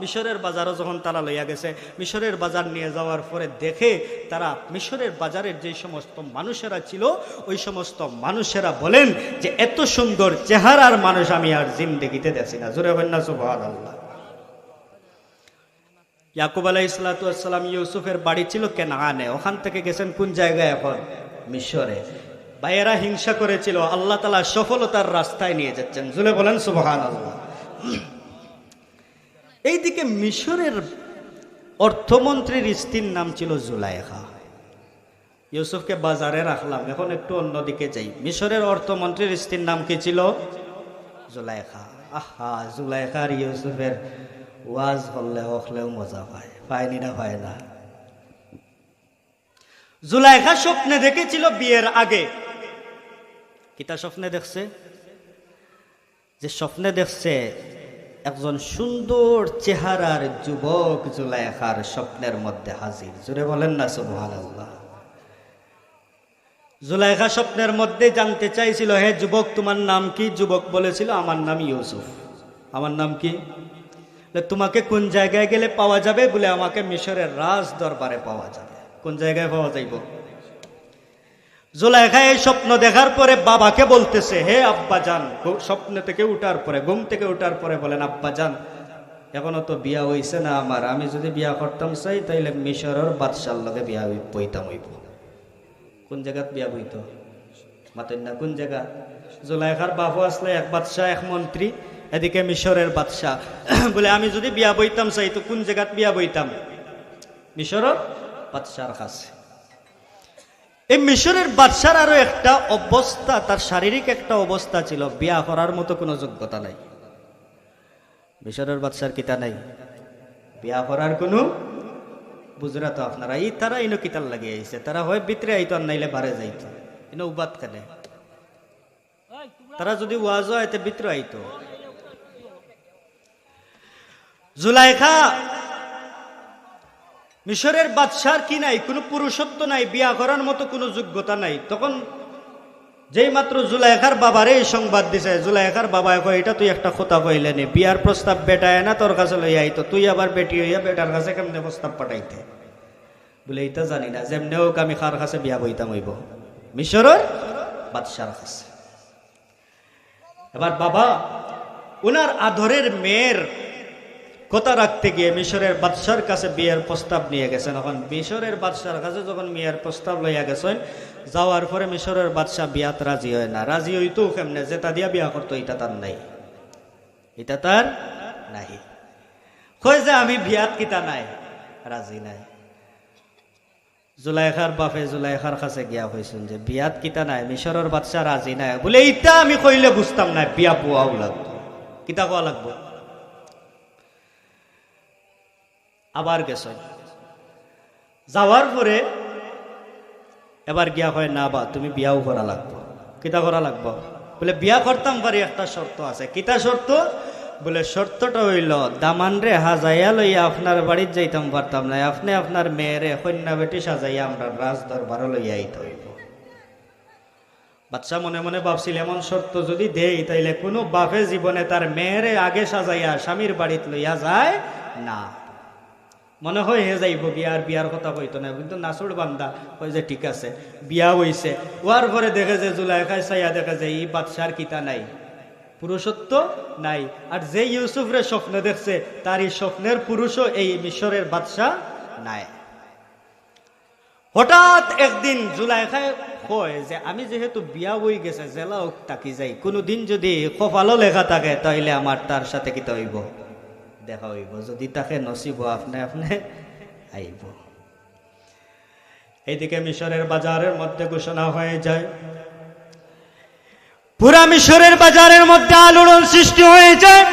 মিশরের বাজারও যখন তারা লইয়া গেছে, মিশরের বাজার নিয়ে যাওয়ার পরে দেখে তারা মিশরের বাজারের যে সমস্ত মানুষেরা ছিল, ওই সমস্ত মানুষেরা বলেন যে এত সুন্দর চেহারার মানুষ আমি আর জিন্দেগিতে দেখি না। জোরে বলেন না সুবহানাল্লাহ। ইয়াকুব আলাইহিসসালাম ইউসুফের বাড়ি ছিল কেনানে, ওখান থেকে গেছেন কোন জায়গায়? এখন মিশরে। ভাইয়েরা হিংসা করেছিল, আল্লাহ তাআলা সফলতার রাস্তায় নিয়ে যাচ্ছেন। জুলে বলেন সুবহানাল্লাহ। এইদিকে মিশরের অর্থমন্ত্রীর স্ত্রীর নাম ছিল জুলাইখা। ইউসুফকে বাজারে রাখলাম, এখন একটু অন্যদিকে যাই। মিশরের অর্থমন্ত্রীর স্ত্রীর নাম কি ছিল? জুলাইখা। আহা, জুলাইখার ইউসুফের ওয়াজ হলেও মজা পায়নি না, পায় না। জুলাইখা স্বপ্নে দেখেছিল বিয়ের আগে। কিতা স্বপ্নে দেখছে? যে স্বপ্নে দেখছে একজন সুন্দর চেহারার যুবক জুলাইখার স্বপ্নের মধ্যে হাজির। জোরে বলেন না সুবহানাল্লাহ। জুলাইখা স্বপ্নের মধ্যে জানতে চাইছিল, হে যুবক তোমার নাম কি? যুবক বলেছিল আমার নাম ইউসুফ। আমার নাম কি? তোমাকে কোন জায়গায় গেলে পাওয়া যাবে? বলে আমাকে মিশরের রাজ দরবারে পাওয়া যাবে। কোন জায়গায় পাওয়া যাইব? জুলাইখা এই স্বপ্ন দেখার পরে বাবাকে বলতেছে, হে আব্বাজান, স্বপ্ন থেকে উঠার পরে, ঘুম থেকে উঠার পরে বলেন, আব্বাজান এখনো তো বিয়া হইছে না আমার, আমি যদি বিয়া করতাম চাই তাইলে মিশরের বাদশার লগে বিয়া বইতাম হইব। কোন জায়গাত বিয়া বইত? মাতেন না কোন জায়গা? জুলাইখার বাবু আসলে এক বাদশাহ এক মন্ত্রী, এদিকে মিশরের বাদশাহ। বলে আমি যদি বিয়া বইতাম চাই তো কোন জায়গাত বিয়া বইতাম? মিশরের বাদশার কাছে। এই মিশরের বাদশার আরো একটা অবস্থা, তার শারীরিক একটা অবস্থা ছিল, বিয়া করার মতো কোনো যোগ্যতা নাই। মিশরের বাদশার কিতা নাই, বিয়া করার কোনো, বুঝরা তো আপনারা, এই তারা ইনো কিতার লাগিয়ে আইছে, তারা হয় ভিতরে আইতো আর নাইলে বারে যাইতো, ইনো উবাদ কেনে, তারা যদি ওয়াজ হয় এতে ভিতরে আইতো। জুলাইখা মিশরের বাদশার কি নাই, কোনো পুরুষত্ব নাই, বিয়া করার মতো কোনো যোগ্যতা নাই। তখন যেই মাত্র জুলাইখার বাবারে এই সংবাদ দিছে, জুলাইখার বাবা কয় এটা তুই একটা কথা কইলেনি, বিয়ার প্রস্তাব বেটায় না তোর কাছে লইয়া আইতো, তুই আবার বেটি হইয়া বেটার কাছে কেমনে প্রস্তাব পাঠাইতে? বলে এইটা জানি না, যেমনি হোক আমি কার কাছে বিয়া বইতাম হইব? মিশরের বাদশার কাছে। এবার বাবা ওনার আদরের মেয়ের কথা রাখতে গিয়ে মিশরের বাদশার কাছে বিয়ের প্রস্তাব নিয়ে গেছেন। এখন মিশরের বাদশার কাছে যখন বিয়ের প্রস্তাব লইয়া গেছেন, যাওয়ার পরে মিশরের বাদশাহ বিয়াত রাজি হয় না। রাজি হইতো কেমনে, যেটা দিয়া বিয়া করতো এটা তার নাই, এটা তার নাই। কয় যে আমি বিয়াত কিতা নাই, রাজি নাই। জুলাইখার বাপে জুলাইখার কাছে গিয়া কইছেন যে বিয়াত কিতা নাই, মিশরের বাদশাহ রাজি নাই। বলে এইটা আমি কইলে বুঝতাম না, বিয়া বুয়াও লাগতো, কিতা কোয়া লাগবো। আবার গেছ, যাওয়ার পরে এবার গিয়া হয় না বা তুমি বিয়াও করা লাগবো। কিতা করা লাগবো? বলে বিয়া করতাম পারি, একটা শর্ত আছে। কিতা শর্ত? বলে শর্তটা হইল দামান রে হাজাইয়া লইয়া আপনার বাড়ির যাইতাম পারতাম না, আপনি আপনার মেয়েরে কন্যা বেটি সাজাইয়া আমরা রাজ দরবারও লইয়া আইতে হইব। বাচ্চা মনে মনে ভাবছিল এমন শর্ত যদি দেই তাইলে কোনো বাপে জীবনে তার মেয়েরে আগে সাজাইয়া স্বামীর বাড়িতে লইয়া যায় না, মনে হয় হে যাইব বিয়ার, বিয়ার কথা কইতো না। কিন্তু নাসুর বান্দা কই যে ঠিক আছে, বিয়া হইছে। ওয়ার পরে দেখে যে জুলাইখায় চাইয়া দেখে যে এই বাদশার কিতা নাই, পুরুষত্ব নাই। আর যে ইউসুফরে স্বপ্ন দেখছে তার এই স্বপ্নের পুরুষও এই মিশরের বাদশা নাই। হঠাৎ একদিন জুলাইখায় কয় যে আমি যেহেতু বিয়া বই গেছে জেলাও তাকি যাই, কোনোদিন যদি কপালও লেখা থাকে তাইলে আমার তার সাথে কিতা হইব, দেখা হইব। যদি তাকে নসিব আপনি আপনি আইব। এইদিকে মিশরের বাজারের মধ্যে ঘোষণা হয়ে যায়, পুরা মিশরের বাজারের মধ্যে আলোড়ন সৃষ্টি হয়ে যায়।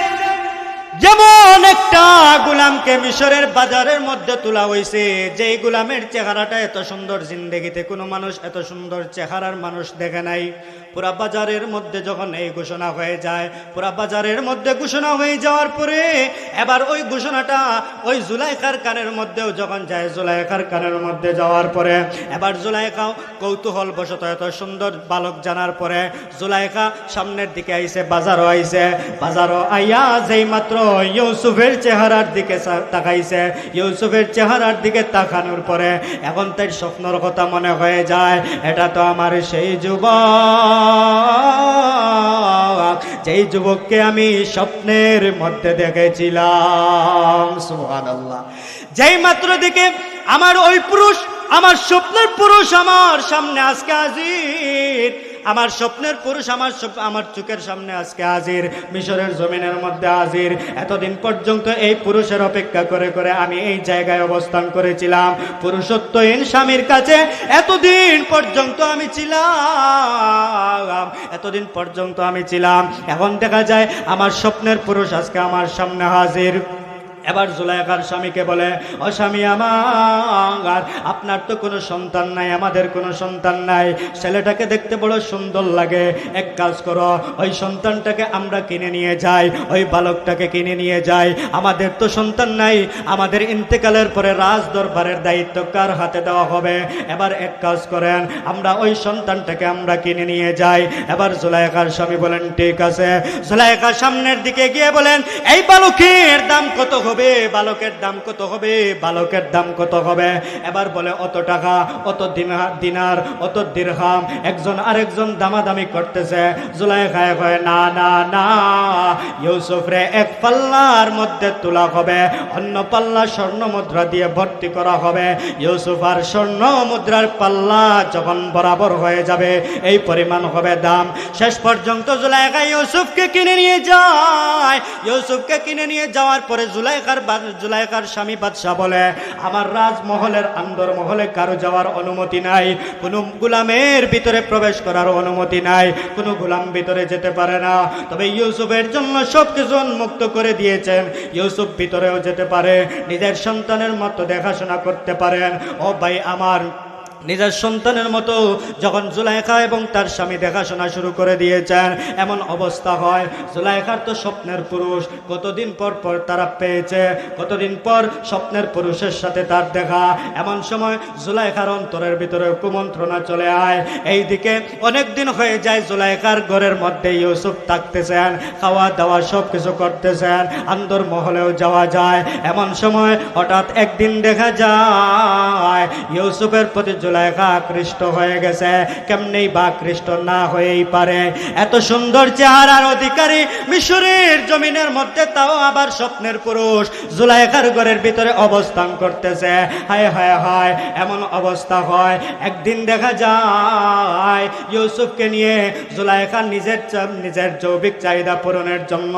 যেমন একটা গোলামকে মিশরের বাজারের মধ্যে তোলা হয়েছে, যেই গোলামের চেহারাটা এত সুন্দর, জিন্দেগিতে কোনো মানুষ এত সুন্দর চেহারার মানুষ দেখে নাই। পুরা বাজারের মধ্যে যখন এই ঘোষণা হয়ে যায়, পুরা বাজারের মধ্যে ঘোষণা হয়ে যাওয়ার পরে এবার ওই ঘোষণাটা ওই জুলাইখার কানের মধ্যেও যখন যায়, জুলাইখার কানের মধ্যে যাওয়ার পরে এবার জুলাইখাও কৌতূহল বশত এত সুন্দর বালক জানার পরে জুলাইখা সামনের দিকে আইছে, বাজারও আইছে। বাজারও আইয়া যেই মাত্র ইউসুফের চেহারার দিকে তাকাইছে, ইউসুফের চেহারার দিকে তাকানোর পরে এখন তার স্বপ্নের কথা মনে হয়ে যায়, এটা তো আমার সেই যুবক, যেই যুবককে আমি স্বপ্নের মধ্যে দেখেছিলাম। সুবহানাল্লাহ। যেই মাত্র দিকে আমার ওই পুরুষ, আমার স্বপ্নের পুরুষ আমার সামনে আজকে হাজির, আমার স্বপ্নের পুরুষ আমার চোখের সামনে আজকে হাজির, মিশরের জমিনের মধ্যে হাজির। এতদিন পর্যন্ত এই পুরুষের অপেক্ষা করে করে আমি এই জায়গায় অবস্থান করেছিলাম, পুরুষত্বহীন স্বামীর কাছে এতদিন পর্যন্ত আমি ছিলাম, এতদিন পর্যন্ত আমি ছিলাম। এখন দেখা যায় আমার স্বপ্নের পুরুষ আজকে আমার সামনে হাজির। এবার জুলাইখার স্বামীকে বলে, ও স্বামী আমার, আপনার তো কোনো সন্তান নাই, আমাদের কোনো সন্তান নাই, ছেলেটাকে দেখতে বড় সুন্দর লাগে, এক কাজ করো, ওই সন্তানটাকে আমরা কিনে নিয়ে যাই, ওই বালকটাকে কিনে নিয়ে যাই, আমাদের তো সন্তান নাই, আমাদের ইন্তেকালের পরে রাজ দরবারের দায়িত্ব কার হাতে দেওয়া হবে? এবার এক কাজ করেন, আমরা ওই সন্তানটাকে আমরা কিনে নিয়ে যাই। এবার জুলাইখার স্বামী বলেন ঠিক আছে। জুলাইখা সামনের দিকে গিয়ে বলেন, এই বালকের দাম কত হবে? বালকের দাম কত হবে? বালকের দাম কত হবে? এবার বলে অত টাকা, অত দিনার, অত দিরহাম। একজন আরেকজন দামাদামি করতেছে। জুলাইখা কয়, না না না, ইউসুফ রে এক পাল্লার মধ্যে তোলা হবে, অন্য পাল্লা স্বর্ণ মুদ্রা দিয়ে ভর্তি করা হবে। ইউসুফ আর স্বর্ণ মুদ্রার পাল্লা যখন বরাবর হয়ে যাবে, এই পরিমাণ হবে দাম। শেষ পর্যন্ত জুলাইখা ইউসুফকে কিনে নিয়ে যায়। ইউসুফকে কিনে নিয়ে যাওয়ার পরে জুলাইখার স্বামী বাদশা বলে, আমার রাজমহলের আন্দরমহলে কারো যাওয়ার অনুমতি নাই, কোনো গোলামের ভিতরে প্রবেশ করার অনুমতি নাই, কোনো গোলাম ভিতরে যেতে পারে না। তবে ইউসুফের জন্য সবকিছু উন্মুক্ত করে দিয়েছেন, ইউসুফ ভিতরেও যেতে পারে, নিজের সন্তানের মতো দেখাশোনা করতে পারেন। ও ভাই আমার, নিজের সন্তানের মতো যখন জুলাইখা এবং তার স্বামী দেখাশোনা শুরু করে দিয়েছেন, এমন অবস্থা হয়, জুলাইখার তো স্বপ্নের পুরুষ, কতদিন পর পর তারা পেয়েছে, কতদিন পর স্বপ্নের পুরুষের সাথে তার দেখা। এমন সময় জুলাইখার অন্তরের ভিতরে কুমন্ত্রণা চলে আয়। এইদিকে অনেক দিন হয়ে যায়, জুলাইখার ঘরের মধ্যে ইউসুফ থাকতেছেন, খাওয়া দাওয়া সব কিছু করতেছেন, আন্দর মহলেও যাওয়া যায়। এমন সময় হঠাৎ একদিন দেখা যায় ইউসুফের প্রতি জুলাইখা আকৃষ্ট হয়ে গেছে। কেমনেই বা আকৃষ্ট না হয়েই পারে? এত সুন্দর চেহারার অধিকারী মিশরের জমিনের মধ্যে, তাও আবার স্বপ্নের পুরুষ জুলাইখার ঘরের ভিতরে অবস্থান করতেছে। হায় হায় হায়, এমন অবস্থা হয়। একদিন দেখা যায় ইউসুফকে নিয়ে জুলাইখা নিজের যৌবিক চাহিদা পূরণের জন্য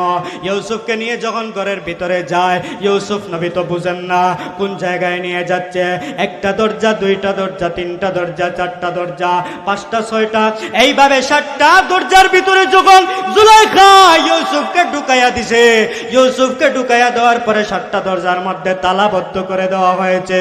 ইউসুফকে নিয়ে যখন ঘরের ভিতরে যায়, ইউসুফ নবী তো বুঝেন না কোন জায়গায় নিয়ে যাচ্ছে। একটা দরজা, দুইটা দরজা, তিনটা দরজা, চারটা দরজা, পাঁচটা, ছয়টা, এইভাবে 7টা দরজার ভিতরে যখন জুলাইখা ইউসুফকে ঢুকাইয়া দিছে, ইউসুফকে ঢুকাইয়া দেওয়ার পরে 7টা দরজার মধ্যে তালাবদ্ধ করে দেওয়া হয়েছে।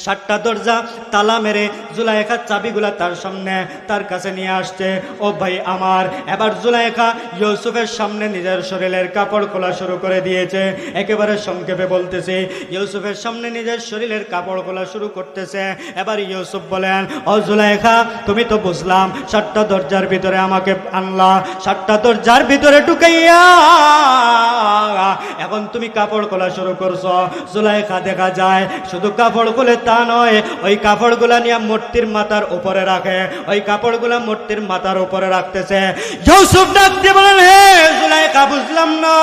7টা দরজা তালা মেরে জুলাইখার চাবিগুলা তার সামনে, তার কাছে নিয়ে আসছে। ও ভাই আমার, এবার জুলাইখা ইউসুফের সামনে নিজের শরীরের কাপড় খোলা শুরু করে দিয়েছে। একেবারে সংক্ষেপে বলতেছে, ইউসুফের সামনে নিজের শরীরের কাপড় খোলা শুরু করতেছে। এবার ইউসুফ বলেন, ও জুলাইখা, তুমি তো বুঝলাম 7টা দরজার ভিতরে আমাকে আনলা, 7টা দরজার ভিতরে ঢুকাইয়া এখন তুমি কাপড় খোলা শুরু করছো। জুলাইখা দেখা যায় শুধু কাপড় খুলে তা নয়, ওই কাপড়গুলা নিয়ে মূর্তির মাথার উপরে রাখে, ওই কাপড়গুলা মূর্তির মাথার উপরে রাখতেছে। ইউসুফ ডাক দিয়ে বলেন, হে জুলাইখা, বুঝলাম না,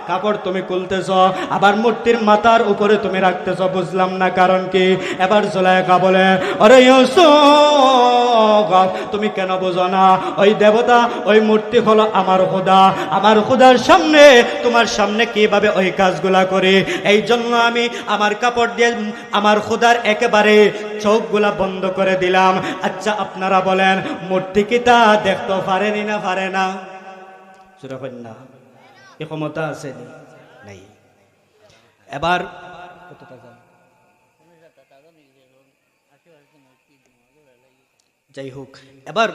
কাপড় তুমি খুলতেছ আবার মূর্তির মাথার উপরে তুমি রাখতেছ, বুঝলাম না কারণ কি? এবার জুলাইখা বলে, আরে ইউসুফ, তুমি কেন বোঝো না? ওই দেবতা, ওই মূর্তি হলো আমার খোদা, আমার খোদার সামনে, তোমার সামনে কিভাবে ওই কাজগুলা করি, এই জন্য আমি আমার কাপড় দিয়ে আমার খোদার একেবারে চোখগুলা বন্ধ করে দিলাম। আচ্ছা আপনারা বলেন, মূর্তি কি তা দেখতে পারেনি না পারে না? না, এ ক্ষমতা আছে নাই। এবার যাই হোক, এবার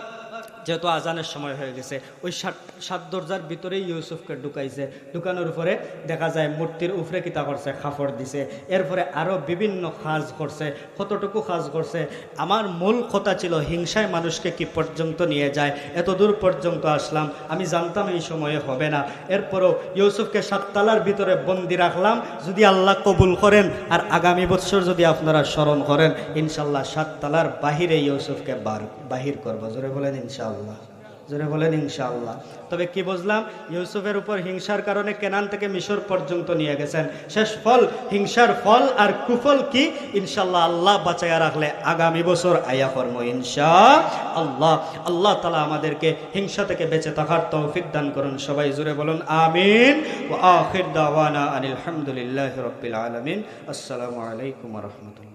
যেহেতু আজানের সময় হয়ে গেছে, ওই 7 দরজার ভিতরেই ইউসুফকে ঢুকাইছে। ঢুকানোর পরে দেখা যায় মূর্তির উপরে কিতা করছে, কাপড় দিছে। এরপরে আরো বিভিন্ন কাজ করছে। কতটুকু কাজ করছে? আমার মূল কথা ছিল হিংসায় মানুষকে কি পর্যন্ত নিয়ে যায়, এত দূর পর্যন্ত আসলাম। আমি জানতাম এই সময়ে হবে না, এরপরও ইউসুফকে 7 তালার ভিতরে বন্দি রাখলাম। যদি আল্লাহ কবুল করেন আর আগামী বছর যদি আপনারা স্মরণ করেন, ইনশাল্লাহ 7 তালার বাহিরে ইউসুফকে বাহির করবো। জোরে বলেন ইনশাআল্লাহ, জোরে বলেন ইনশাআল্লাহ। তবে কি বুঝলাম, ইউসুফের উপর হিংসার কারণে কেনান থেকে মিশর পর্যন্ত নিয়ে গেছেন। শেষ ফল, হিংসার ফল আর কুফল কি? ইনশাআল্লাহ আল্লাহ বাঁচাইয়া রাখলে আগামী বছর আয়া কর্ম ইনশাআল্লাহ। আল্লাহ তাআলা আমাদেরকে হিংসা থেকে বেঁচে থাকার তৌফিক দান করুন। সবাই জোরে বলুন আমিন। ওয়া আখির দাওয়ানা আনিল হামদুলিল্লাহি রাব্বিল আলামিন। আসসালামু আলাইকুম ওয়া রাহমাতুল্লাহ।